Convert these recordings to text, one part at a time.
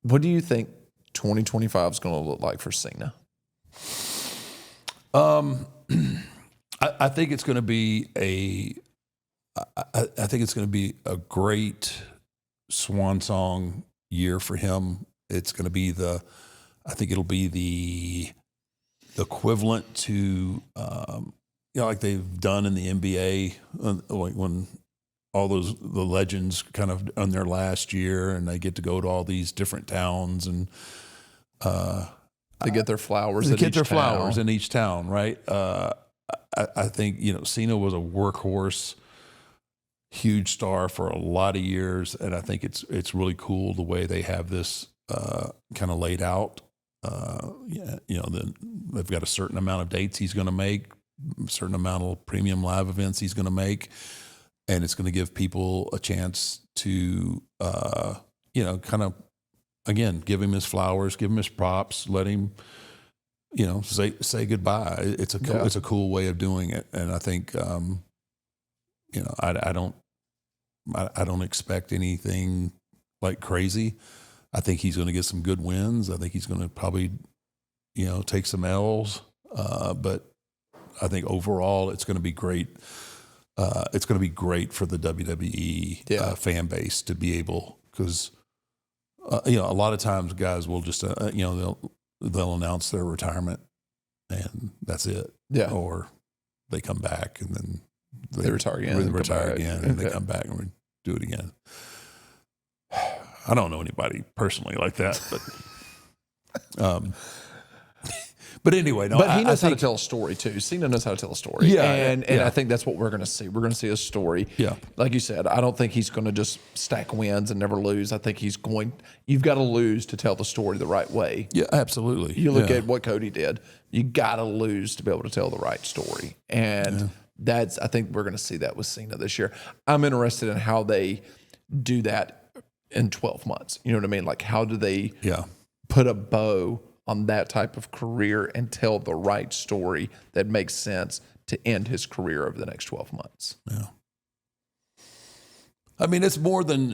What do you think 2025 is going to look like for Cena? I think it's going to be I think it's going to be a great swan song year for him. It's going to be I think it'll be the equivalent to, like they've done in the NBA, like when all the legends kind of on their last year and they get to go to all these different towns and They get their flowers. they at get each their town. flowers in each town, right? I think, Cena was a workhorse, huge star for a lot of years, and I think it's really cool the way they have this kind of laid out. They've got a certain amount of dates he's going to make, a certain amount of premium live events he's going to make, and it's going to give people a chance to, kind of, again, give him his flowers, give him his props, let him, say goodbye. It's a cool way of doing it, and I think, I don't expect anything like crazy. I think he's going to get some good wins. I think he's going to probably, take some L's, but I think overall it's going to be great. It's going to be great for the WWE fan base to be able, because a lot of times guys will just they'll announce their retirement and that's it. Yeah. Or they come back and then they retire again. They retire again and they come back and do it again. I don't know anybody personally like that, but but anyway, no. But he knows how to tell a story too. Cena knows how to tell a story. Yeah, and I think that's what we're going to see. We're going to see a story. Yeah. Like you said, I don't think he's going to just stack wins and never lose. I think you've got to lose to tell the story the right way. Yeah, absolutely. You look at what Cody did. You got to lose to be able to tell the right story. And I think we're going to see that with Cena this year. I'm interested in how they do that in 12 months. You know what I mean? Like, how do they put a bow on that type of career and tell the right story that makes sense to end his career over the next 12 months? Yeah. I mean, it's more than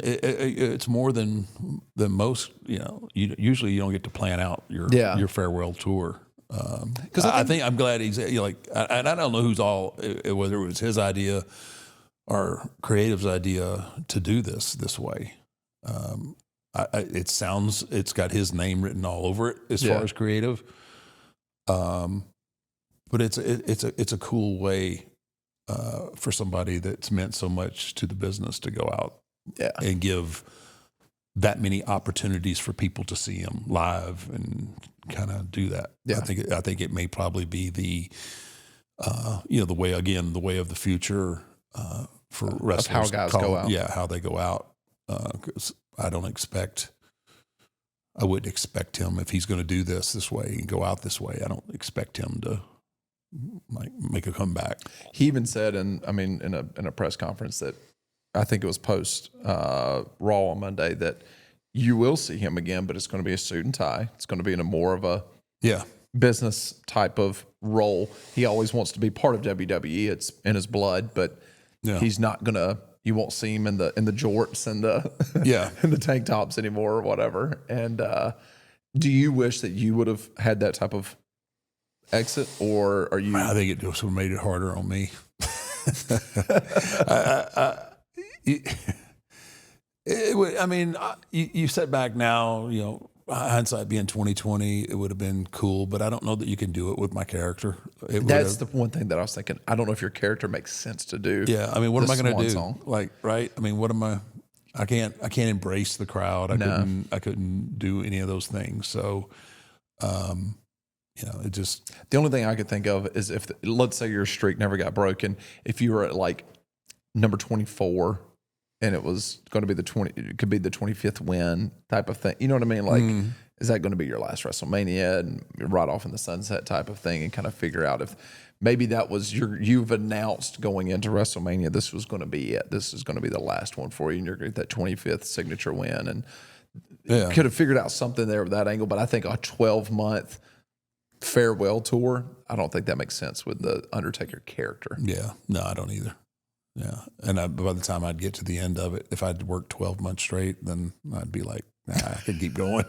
most. Usually you don't get to plan out your farewell tour. Because I think I'm glad he's and I don't know who's whether it was his idea or creative's idea to do this way. It's got his name written all over it as far as creative. But it's a cool way for somebody that's meant so much to the business to go out and give that many opportunities for people to see him live and kind of do that. Yeah. I think it may probably be the way of the future for wrestlers. Of how guys go out. Yeah, how they go out. Because I wouldn't expect him, if he's going to do this way and go out this way, I don't expect him to make a comeback. He even said in a press conference that I think it was post Raw on Monday that you will see him again, but it's going to be a suit and tie. It's going to be in a more of a business type of role. He always wants to be part of WWE. It's in his blood, but he's not going to. You won't see him in the jorts and the and the tank tops anymore or whatever. And do you wish that you would have had that type of exit, or are you? I think it just made it harder on me. You sit back now, hindsight being 2020, it would have been cool, but I don't know that you can do it with my character. That's the one thing that I was thinking. I don't know if your character makes sense to do. Yeah, I mean, what am I going to do? Song. Like, right? I mean, what am I? I can't embrace the crowd. I couldn't do any of those things. So, it just. The only thing I could think of is if, let's say your streak never got broken, if you were at like number 24 and it was going to be it could be the 25th win type of thing. You know what I mean? Like, is that going to be your last WrestleMania and right off in the sunset type of thing, and kind of figure out if maybe that was you've announced going into WrestleMania, this was going to be it. This is going to be the last one for you, and you're going to get that 25th signature win. And could have figured out something there with that angle. But I think a 12-month farewell tour, I don't think that makes sense with the Undertaker character. Yeah. No, I don't either. Yeah. And by the time I'd get to the end of it, if I'd worked 12 months straight, then I'd be like, I could keep going.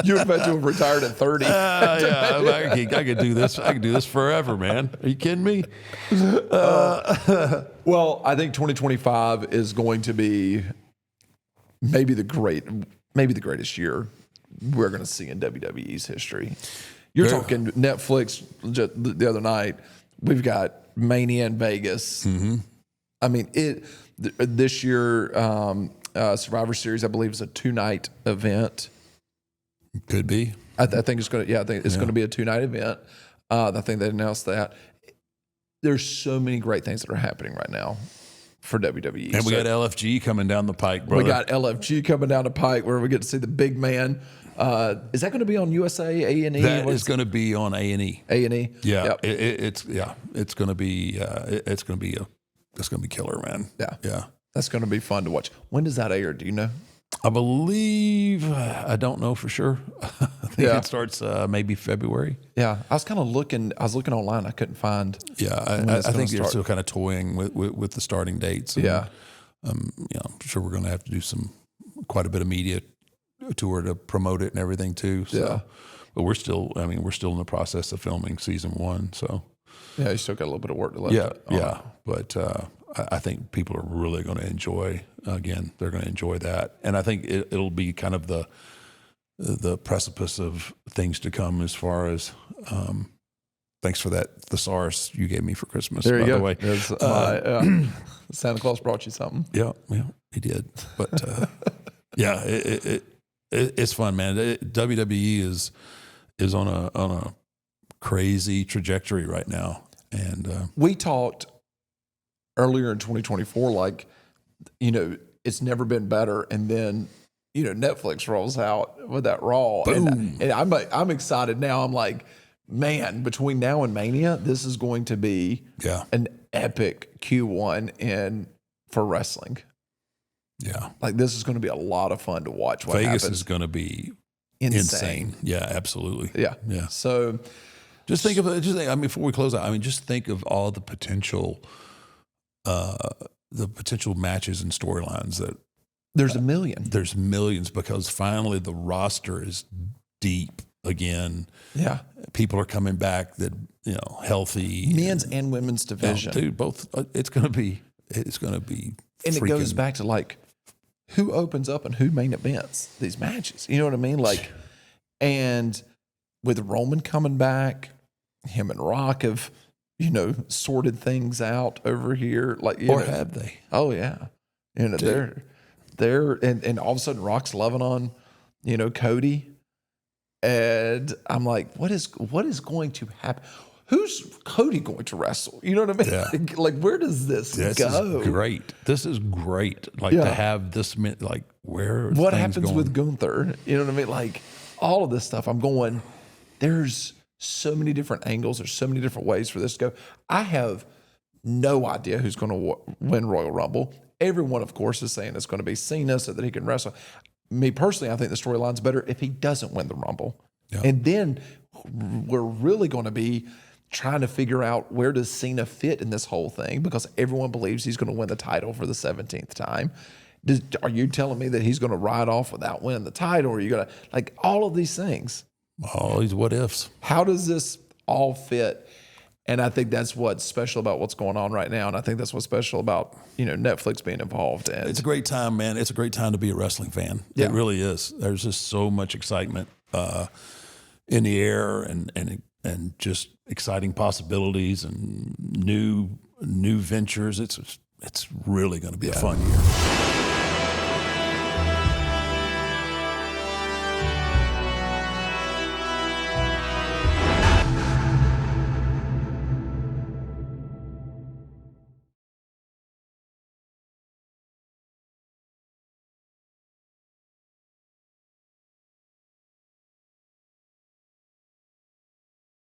You would bet you have retired at 30. Yeah, I could do this. I could do this forever, man. Are you kidding me? Well, I think 2025 is going to be maybe the greatest year we're going to see in WWE's history. You're talking Netflix the other night. We've got Mania in Vegas. Mm-hmm. I mean, this year, Survivor Series, I believe, is a 2-night event. Could be. I think it's going to. Yeah, I think it's going to be a 2-night event. I think they announced that. There's so many great things that are happening right now for WWE. And we got LFG coming down the pike, brother. We got LFG coming down the pike where we get to see the big man. Is that going to be on USA, A&E? That is going to be on A&E. A&E? Yeah, Yep. it's going to be killer, man. Yeah. That's going to be fun to watch. When does that air? Do you know? I believe, I don't know for sure. I think it starts maybe February. Yeah, I was kind of looking. I was looking online. I couldn't find. Yeah, I think they're still kind of toying with the starting dates. And, Yeah, I'm sure we're going to have to do quite a bit of media tour to promote it and everything too. So, Yeah. But we're still in the process of filming season 1. So yeah, you still got a little bit of work to left. yeah. But I think people are really going to enjoy. Again, they're going to enjoy that, and I think it'll be kind of the precipice of things to come. As far as thanks for that thesaurus you gave me for Christmas. There you go. By the way, Santa Claus brought you something. Yeah, he did. But yeah, it's fun, man. WWE is on a crazy trajectory right now, and We talked earlier in 2024, like, it's never been better. And then, Netflix rolls out with that Raw. Boom. And I'm excited now. I'm like, man, between now and Mania, this is going to be an epic Q1 for wrestling. Yeah. Like, this is going to be a lot of fun to watch. Vegas is going to be insane. Yeah, absolutely. Yeah. Yeah. So just think of it. Before we close out, just think of all the potential matches and storylines that there's a million. There's millions because finally the roster is deep again. Yeah. People are coming back that, healthy. Men's and women's division. Dude, both. It's going to be. And it goes back to like who opens up and who main events these matches. You know what I mean? Like, and with Roman coming back, him and Rock have, sorted things out over here. Like, have they? Oh yeah. They're and all of a sudden Rock's loving on, Cody. And I'm like, what is going to happen? Who's Cody going to wrestle? You know what I mean? Yeah. Like, where does this go? This is great. Like to have this, like what happens going? With Gunther? You know what I mean? Like all of this stuff. I'm going, there's so many different angles. There's so many different ways for this to go. I have no idea who's going to win Royal Rumble. Everyone, of course, is saying it's going to be Cena so that he can wrestle. Me personally, I think the storyline's better if he doesn't win the Rumble. Yeah. And then we're really going to be trying to figure out where does Cena fit in this whole thing because everyone believes he's going to win the title for the 17th time. Are you telling me that he's going to ride off without winning the title? Or are you going to, like, all of these things? All these what ifs. How does this all fit? And I think that's what's special about what's going on right now. And I think that's what's special about, Netflix being involved. And it's a great time, man. It's a great time to be a wrestling fan. Yeah. It really is. There's just so much excitement in the air and just exciting possibilities and new ventures. It's really going to be a fun year.